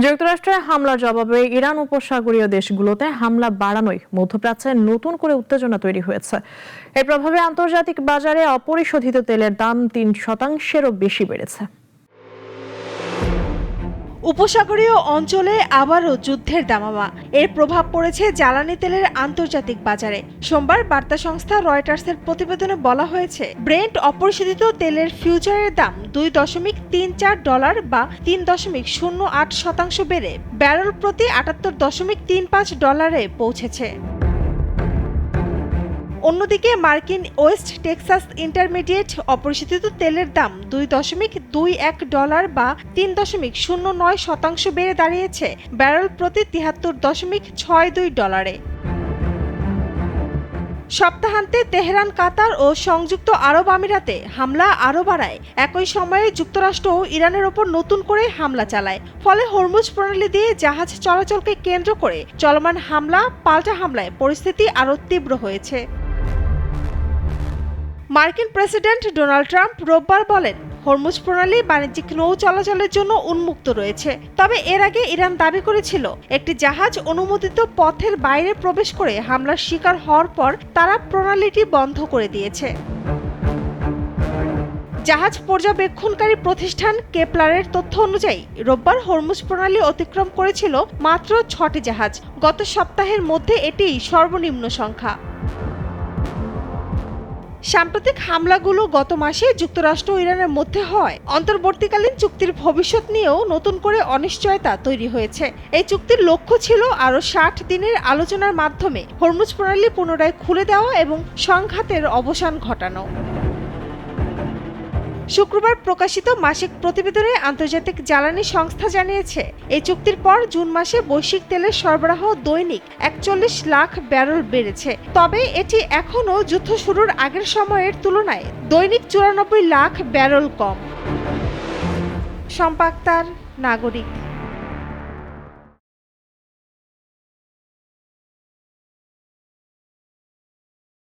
যুক্তরাষ্ট্রের হামলার জবাবে ইরান উপসাগরীয় দেশগুলোতে হামলা বাড়ানোয় মধ্যপ্রাচ্যে নতুন করে উত্তেজনা তৈরি হয়েছে। এর প্রভাবে আন্তর্জাতিক বাজারে অপরিশোধিত তেলের দাম 3%-এরও বেশি বেড়েছে। উপসাগরীয় অঞ্চলে আবারও যুদ্ধের দামামা। এর প্রভাব পড়েছে জ্বালানি তেলের আন্তর্জাতিক বাজারে। সোমবার বার্তা সংস্থা রয়টার্সের প্রতিবেদনে বলা হয়েছে, ব্রেন্ট অপরিশোধিত তেলের ফিউচারের দাম $2.34 বা 3.08% বেড়ে ব্যারেল প্রতি $78.35 পৌঁছেছে। অন্যদিকে মার্কিন ওয়েস্ট টেক্সাস ইন্টারমিডিয়েট অপরিশোধিত তেলের দাম $2.21 বা 3.09% বেড়ে দাঁড়িয়েছে ব্যারেল প্রতি $73.62। সপ্তাহান্তে তেহরান, কাতার ও সংযুক্ত আরব আমিরাতে হামলা আরও বাড়ায়। একই সময়ে যুক্তরাষ্ট্রও ইরানের ওপর নতুন করে হামলা চালায়। ফলে হরমুজ প্রণালী দিয়ে জাহাজ চলাচলকে কেন্দ্র করে চলমান হামলা পাল্টা হামলায় পরিস্থিতি আরও তীব্র হয়েছে। মার্কিন প্রেসিডেন্ট ডোনাল্ড ট্রাম্প রোববার বলেন, হরমুজ প্রণালী বাণিজ্যিক নৌ চলাচলের জন্য উন্মুক্ত রয়েছে। তবে এর আগে ইরান দাবি করেছিল, একটি জাহাজ অনুমোদিত পথের বাইরে প্রবেশ করে হামলার শিকার হওয়ার পর তারা প্রণালীটি বন্ধ করে দিয়েছে। জাহাজ পর্যবেক্ষণকারী প্রতিষ্ঠান কেপলারের তথ্য অনুযায়ী রোববার হরমুজ প্রণালী অতিক্রম করেছিল মাত্র 6টি জাহাজ। গত সপ্তাহের মধ্যে এটিই সর্বনিম্ন সংখ্যা। সাম্প্রতিক হামলাগুলো গত মাসে যুক্তরাষ্ট্র ও ইরানের মধ্যে হয় অন্তর্বর্তীকালীন চুক্তির ভবিষ্যৎ নিয়েও নতুন করে অনিশ্চয়তা তৈরি হয়েছে। এই চুক্তির লক্ষ্য ছিল আরও 60 দিনের আলোচনার মাধ্যমে হরমুজ প্রণালী পুনরায় খুলে দেওয়া এবং সংঘাতের অবসান ঘটানো। শুক্রবার প্রকাশিত মাসিক প্রতিবেদনে আন্তর্জাতিক জ্বালানি সংস্থা জানিয়েছে, এই চুক্তির পর জুন মাসে বৈশ্বিক তেলের সরবরাহ দৈনিক 41 লাখ ব্যারেল বেড়েছে। তবে এটি এখনও যুদ্ধ শুরুর আগের সময়ের তুলনায় দৈনিক 94 লাখ ব্যারেল কম। শম্পা আক্তার, নাগরিক।